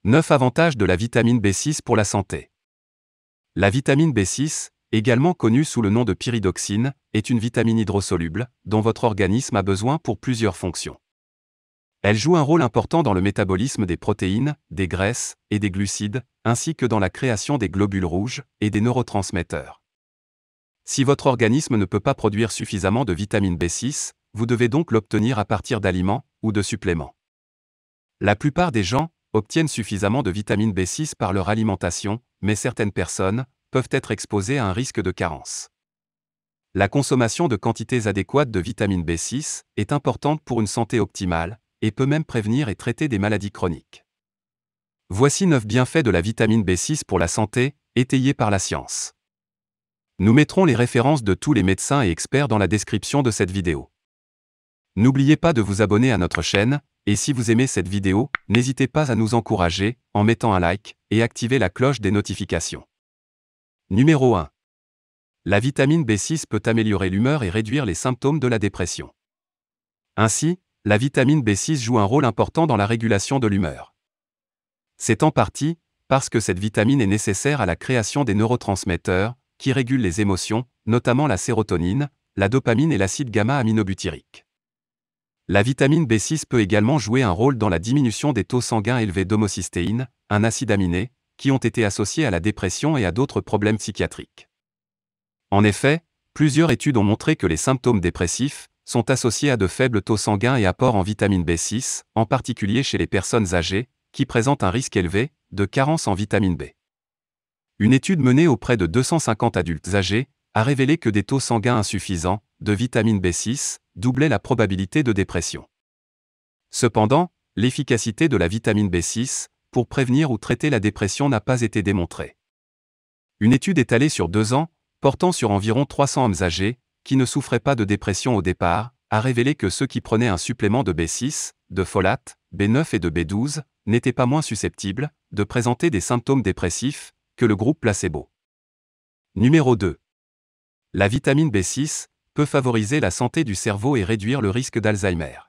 9 avantages de la vitamine B6 pour la santé. La vitamine B6, également connue sous le nom de pyridoxine, est une vitamine hydrosoluble dont votre organisme a besoin pour plusieurs fonctions. Elle joue un rôle important dans le métabolisme des protéines, des graisses et des glucides, ainsi que dans la création des globules rouges et des neurotransmetteurs. Si votre organisme ne peut pas produire suffisamment de vitamine B6, vous devez donc l'obtenir à partir d'aliments ou de suppléments. La plupart des gens obtiennent suffisamment de vitamine B6 par leur alimentation, mais certaines personnes peuvent être exposées à un risque de carence. La consommation de quantités adéquates de vitamine B6 est importante pour une santé optimale et peut même prévenir et traiter des maladies chroniques. Voici 9 bienfaits de la vitamine B6 pour la santé, étayés par la science. Nous mettrons les références de tous les médecins et experts dans la description de cette vidéo. N'oubliez pas de vous abonner à notre chaîne, et si vous aimez cette vidéo, n'hésitez pas à nous encourager en mettant un like et activer la cloche des notifications. Numéro 1. La vitamine B6 peut améliorer l'humeur et réduire les symptômes de la dépression. Ainsi, la vitamine B6 joue un rôle important dans la régulation de l'humeur. C'est en partie parce que cette vitamine est nécessaire à la création des neurotransmetteurs qui régulent les émotions, notamment la sérotonine, la dopamine et l'acide gamma-aminobutyrique. La vitamine B6 peut également jouer un rôle dans la diminution des taux sanguins élevés d'homocystéine, un acide aminé, qui ont été associés à la dépression et à d'autres problèmes psychiatriques. En effet, plusieurs études ont montré que les symptômes dépressifs sont associés à de faibles taux sanguins et apports en vitamine B6, en particulier chez les personnes âgées, qui présentent un risque élevé de carence en vitamine B. Une étude menée auprès de 250 adultes âgés a révélé que des taux sanguins insuffisants de vitamine B6 doublaient la probabilité de dépression. Cependant, l'efficacité de la vitamine B6 pour prévenir ou traiter la dépression n'a pas été démontrée. Une étude étalée sur 2 ans, portant sur environ 300 hommes âgés, qui ne souffraient pas de dépression au départ, a révélé que ceux qui prenaient un supplément de B6, de folate, B9 et de B12, n'étaient pas moins susceptibles de présenter des symptômes dépressifs que le groupe placebo. Numéro 2. La vitamine B6 peut favoriser la santé du cerveau et réduire le risque d'Alzheimer.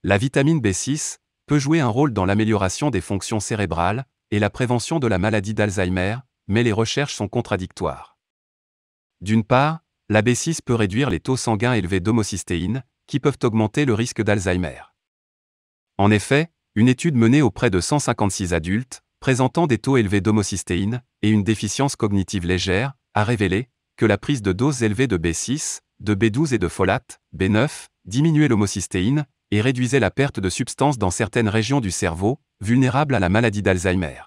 La vitamine B6 peut jouer un rôle dans l'amélioration des fonctions cérébrales et la prévention de la maladie d'Alzheimer, mais les recherches sont contradictoires. D'une part, la B6 peut réduire les taux sanguins élevés d'homocystéine, qui peuvent augmenter le risque d'Alzheimer. En effet, une étude menée auprès de 156 adultes, présentant des taux élevés d'homocystéine et une déficience cognitive légère, a révélé que la prise de doses élevées de B6, de B12 et de folate, B9, diminuait l'homocystéine et réduisait la perte de substances dans certaines régions du cerveau, vulnérables à la maladie d'Alzheimer.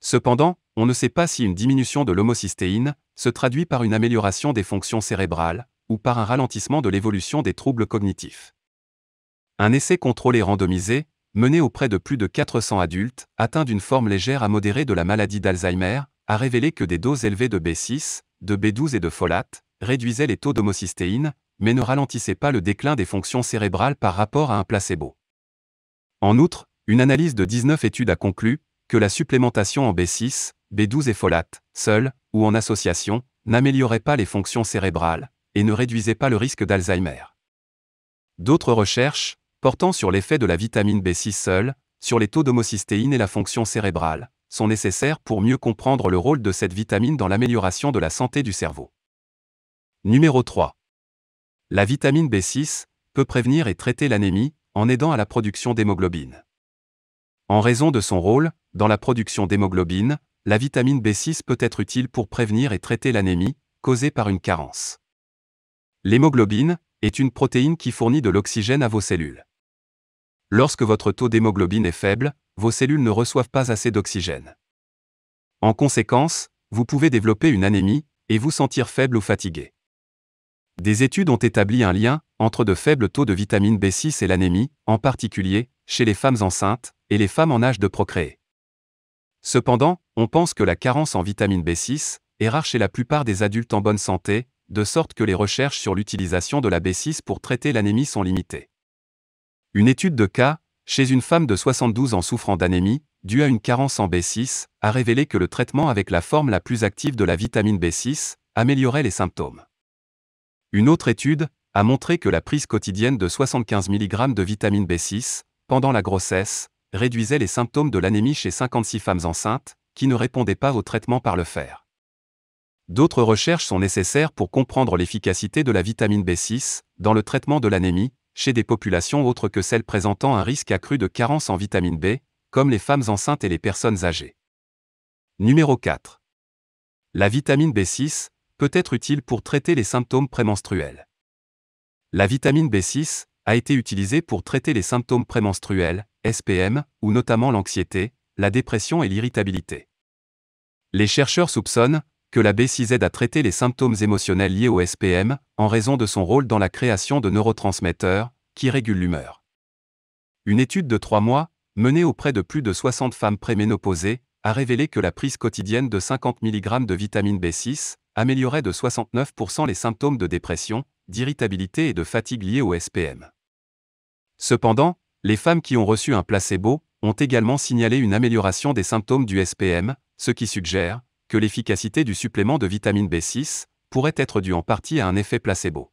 Cependant, on ne sait pas si une diminution de l'homocystéine se traduit par une amélioration des fonctions cérébrales ou par un ralentissement de l'évolution des troubles cognitifs. Un essai contrôlé randomisé, mené auprès de plus de 400 adultes atteints d'une forme légère à modérée de la maladie d'Alzheimer, a révélé que des doses élevées de B6, de B12 et de folate réduisaient les taux d'homocystéine, mais ne ralentissaient pas le déclin des fonctions cérébrales par rapport à un placebo. En outre, une analyse de 19 études a conclu que la supplémentation en B6, B12 et folate, seule ou en association, n'améliorait pas les fonctions cérébrales et ne réduisait pas le risque d'Alzheimer. D'autres recherches, portant sur l'effet de la vitamine B6 seule, sur les taux d'homocystéine et la fonction cérébrale, sont nécessaires pour mieux comprendre le rôle de cette vitamine dans l'amélioration de la santé du cerveau. Numéro 3. La vitamine B6 peut prévenir et traiter l'anémie en aidant à la production d'hémoglobine. En raison de son rôle dans la production d'hémoglobine, la vitamine B6 peut être utile pour prévenir et traiter l'anémie causée par une carence. L'hémoglobine est une protéine qui fournit de l'oxygène à vos cellules. Lorsque votre taux d'hémoglobine est faible, vos cellules ne reçoivent pas assez d'oxygène. En conséquence, vous pouvez développer une anémie et vous sentir faible ou fatigué. Des études ont établi un lien entre de faibles taux de vitamine B6 et l'anémie, en particulier chez les femmes enceintes et les femmes en âge de procréer. Cependant, on pense que la carence en vitamine B6 est rare chez la plupart des adultes en bonne santé, de sorte que les recherches sur l'utilisation de la B6 pour traiter l'anémie sont limitées. Une étude de cas, chez une femme de 72 ans souffrant d'anémie, due à une carence en B6, a révélé que le traitement avec la forme la plus active de la vitamine B6 améliorait les symptômes. Une autre étude a montré que la prise quotidienne de 75 mg de vitamine B6 pendant la grossesse réduisait les symptômes de l'anémie chez 56 femmes enceintes, qui ne répondaient pas au traitement par le fer. D'autres recherches sont nécessaires pour comprendre l'efficacité de la vitamine B6 dans le traitement de l'anémie, chez des populations autres que celles présentant un risque accru de carence en vitamine B, comme les femmes enceintes et les personnes âgées. Numéro 4. La vitamine B6 peut être utile pour traiter les symptômes prémenstruels. La vitamine B6 a été utilisée pour traiter les symptômes prémenstruels, SPM, ou notamment l'anxiété, la dépression et l'irritabilité. Les chercheurs soupçonnent que la B6 aide à traiter les symptômes émotionnels liés au SPM en raison de son rôle dans la création de neurotransmetteurs qui régulent l'humeur. Une étude de 3 mois, menée auprès de plus de 60 femmes préménopausées, a révélé que la prise quotidienne de 50 mg de vitamine B6 améliorait de 69% les symptômes de dépression, d'irritabilité et de fatigue liés au SPM. Cependant, les femmes qui ont reçu un placebo ont également signalé une amélioration des symptômes du SPM, ce qui suggère que l'efficacité du supplément de vitamine B6 pourrait être due en partie à un effet placebo.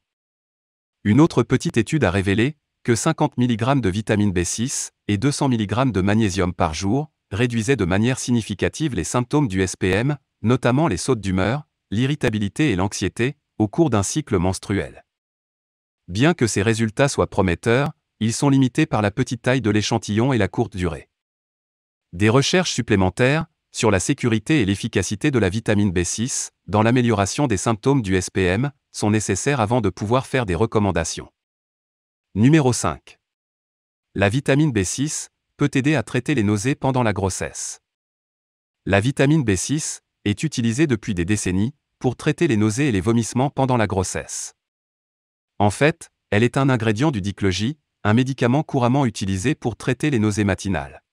Une autre petite étude a révélé que 50 mg de vitamine B6 et 200 mg de magnésium par jour réduisaient de manière significative les symptômes du SPM, notamment les sautes d'humeur, l'irritabilité et l'anxiété, au cours d'un cycle menstruel. Bien que ces résultats soient prometteurs, ils sont limités par la petite taille de l'échantillon et la courte durée. Des recherches supplémentaires sur la sécurité et l'efficacité de la vitamine B6 dans l'amélioration des symptômes du SPM sont nécessaires avant de pouvoir faire des recommandations. Numéro 5. La vitamine B6 peut aider à traiter les nausées pendant la grossesse. La vitamine B6 est utilisée depuis des décennies pour traiter les nausées et les vomissements pendant la grossesse. En fait, elle est un ingrédient du diclogy, un médicament couramment utilisé pour traiter les nausées matinales.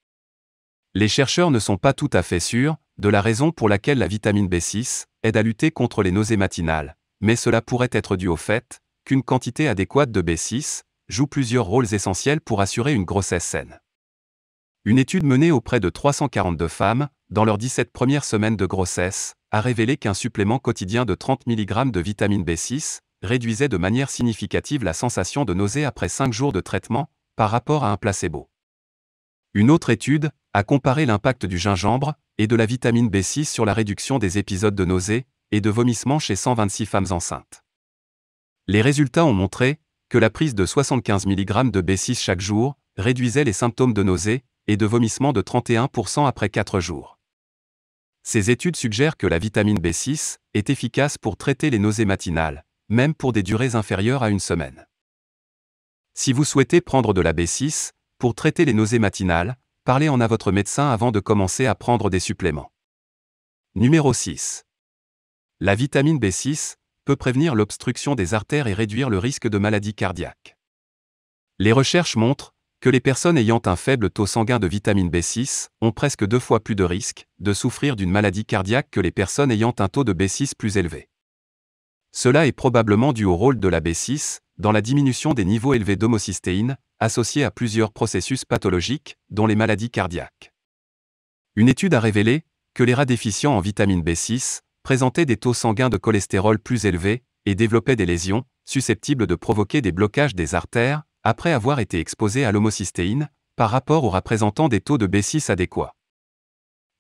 Les chercheurs ne sont pas tout à fait sûrs de la raison pour laquelle la vitamine B6 aide à lutter contre les nausées matinales, mais cela pourrait être dû au fait qu'une quantité adéquate de B6 joue plusieurs rôles essentiels pour assurer une grossesse saine. Une étude menée auprès de 342 femmes, dans leurs 17 premières semaines de grossesse, a révélé qu'un supplément quotidien de 30 mg de vitamine B6 réduisait de manière significative la sensation de nausée après 5 jours de traitement, par rapport à un placebo. Une autre étude a comparé l'impact du gingembre et de la vitamine B6 sur la réduction des épisodes de nausée et de vomissements chez 126 femmes enceintes. Les résultats ont montré que la prise de 75 mg de B6 chaque jour réduisait les symptômes de nausée et de vomissement de 31% après 4 jours. Ces études suggèrent que la vitamine B6 est efficace pour traiter les nausées matinales, même pour des durées inférieures à une semaine. Si vous souhaitez prendre de la B6 pour traiter les nausées matinales, parlez-en à votre médecin avant de commencer à prendre des suppléments. Numéro 6. La vitamine B6 peut prévenir l'obstruction des artères et réduire le risque de maladie cardiaque. Les recherches montrent que les personnes ayant un faible taux sanguin de vitamine B6 ont presque 2 fois plus de risques de souffrir d'une maladie cardiaque que les personnes ayant un taux de B6 plus élevé. Cela est probablement dû au rôle de la B6 dans la diminution des niveaux élevés d'homocystéine, associés à plusieurs processus pathologiques, dont les maladies cardiaques. Une étude a révélé que les rats déficients en vitamine B6 présentaient des taux sanguins de cholestérol plus élevés et développaient des lésions susceptibles de provoquer des blocages des artères après avoir été exposés à l'homocystéine par rapport aux rats présentant des taux de B6 adéquats.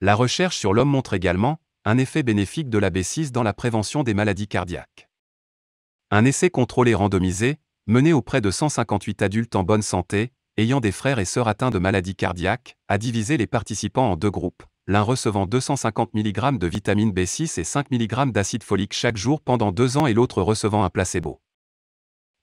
La recherche sur l'homme montre également un effet bénéfique de la B6 dans la prévention des maladies cardiaques. Un essai contrôlé randomisé, mené auprès de 158 adultes en bonne santé, ayant des frères et sœurs atteints de maladies cardiaques, a divisé les participants en 2 groupes, l'un recevant 250 mg de vitamine B6 et 5 mg d'acide folique chaque jour pendant 2 ans et l'autre recevant un placebo.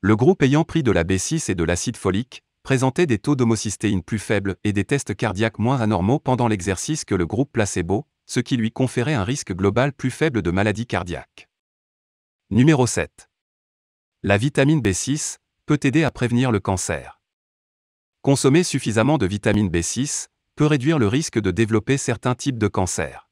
Le groupe ayant pris de la B6 et de l'acide folique présentait des taux d'homocystéine plus faibles et des tests cardiaques moins anormaux pendant l'exercice que le groupe placebo, ce qui lui conférait un risque global plus faible de maladie cardiaque. Numéro 7. La vitamine B6 peut aider à prévenir le cancer. Consommer suffisamment de vitamine B6 peut réduire le risque de développer certains types de cancers.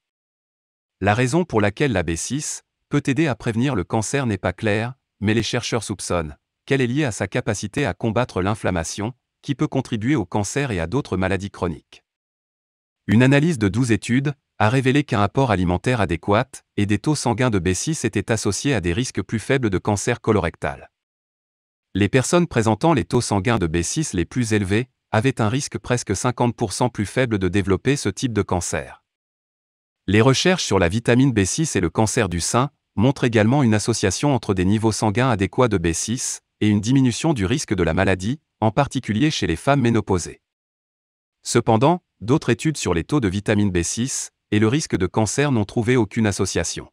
La raison pour laquelle la B6 peut aider à prévenir le cancer n'est pas claire, mais les chercheurs soupçonnent qu'elle est liée à sa capacité à combattre l'inflammation, qui peut contribuer au cancer et à d'autres maladies chroniques. Une analyse de 12 études a révélé qu'un apport alimentaire adéquat et des taux sanguins de B6 étaient associés à des risques plus faibles de cancer colorectal. Les personnes présentant les taux sanguins de B6 les plus élevés avaient un risque presque 50% plus faible de développer ce type de cancer. Les recherches sur la vitamine B6 et le cancer du sein montrent également une association entre des niveaux sanguins adéquats de B6 et une diminution du risque de la maladie, en particulier chez les femmes ménopausées. Cependant, d'autres études sur les taux de vitamine B6 et le risque de cancer n'ont trouvé aucune association.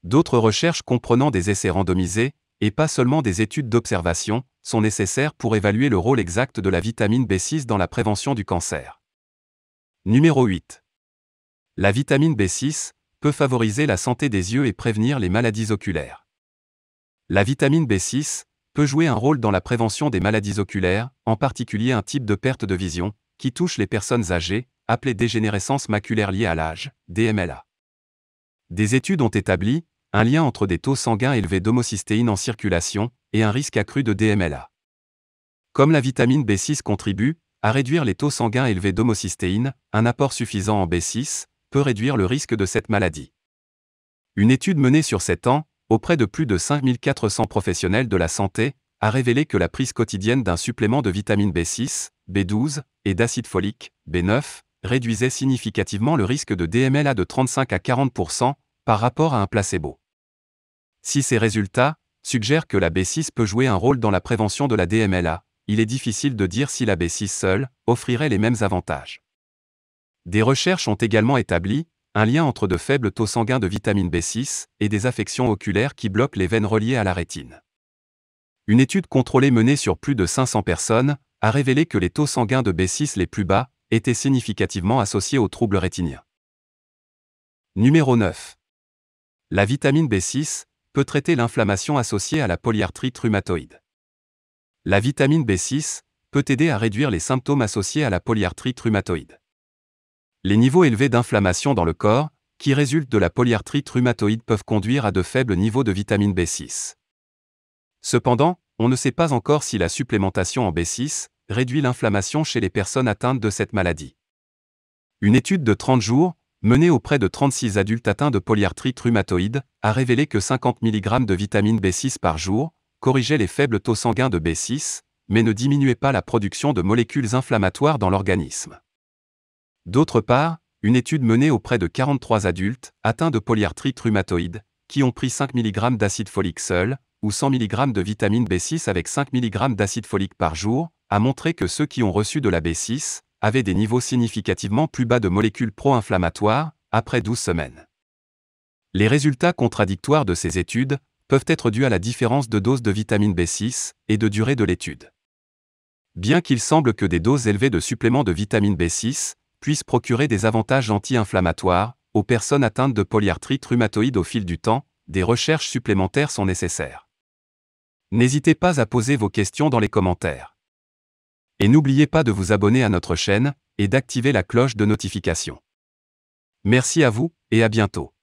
D'autres recherches comprenant des essais randomisés, et pas seulement des études d'observation, sont nécessaires pour évaluer le rôle exact de la vitamine B6 dans la prévention du cancer. Numéro 8. La vitamine B6 peut favoriser la santé des yeux et prévenir les maladies oculaires. La vitamine B6 peut jouer un rôle dans la prévention des maladies oculaires, en particulier un type de perte de vision, qui touche les personnes âgées, appelée dégénérescence maculaire liée à l'âge, DMLA. Des études ont établi un lien entre des taux sanguins élevés d'homocystéine en circulation et un risque accru de DMLA. Comme la vitamine B6 contribue à réduire les taux sanguins élevés d'homocystéine, un apport suffisant en B6 peut réduire le risque de cette maladie. Une étude menée sur 7 ans, auprès de plus de 5400 professionnels de la santé, a révélé que la prise quotidienne d'un supplément de vitamine B6, B12 et d'acide folique, B9, réduisait significativement le risque de DMLA de 35 à 40% par rapport à un placebo. Si ces résultats suggèrent que la B6 peut jouer un rôle dans la prévention de la DMLA, il est difficile de dire si la B6 seule offrirait les mêmes avantages. Des recherches ont également établi un lien entre de faibles taux sanguins de vitamine B6 et des affections oculaires qui bloquent les veines reliées à la rétine. Une étude contrôlée menée sur plus de 500 personnes a révélé que les taux sanguins de B6 les plus bas étaient significativement associés aux troubles rétiniens. Numéro 9. La vitamine B6 peut traiter l'inflammation associée à la polyarthrite rhumatoïde. La vitamine B6 peut aider à réduire les symptômes associés à la polyarthrite rhumatoïde. Les niveaux élevés d'inflammation dans le corps, qui résultent de la polyarthrite rhumatoïde, peuvent conduire à de faibles niveaux de vitamine B6. Cependant, on ne sait pas encore si la supplémentation en B6 réduit l'inflammation chez les personnes atteintes de cette maladie. Une étude de 30 jours, menée auprès de 36 adultes atteints de polyarthrite rhumatoïde, a révélé que 50 mg de vitamine B6 par jour corrigeait les faibles taux sanguins de B6, mais ne diminuait pas la production de molécules inflammatoires dans l'organisme. D'autre part, une étude menée auprès de 43 adultes atteints de polyarthrite rhumatoïde, qui ont pris 5 mg d'acide folique seul, ou 100 mg de vitamine B6 avec 5 mg d'acide folique par jour, a montré que ceux qui ont reçu de la B6 avaient des niveaux significativement plus bas de molécules pro-inflammatoires après 12 semaines. Les résultats contradictoires de ces études peuvent être dus à la différence de dose de vitamine B6 et de durée de l'étude. Bien qu'il semble que des doses élevées de suppléments de vitamine B6 puissent procurer des avantages anti-inflammatoires aux personnes atteintes de polyarthrite rhumatoïde au fil du temps, des recherches supplémentaires sont nécessaires. N'hésitez pas à poser vos questions dans les commentaires. Et n'oubliez pas de vous abonner à notre chaîne et d'activer la cloche de notification. Merci à vous et à bientôt.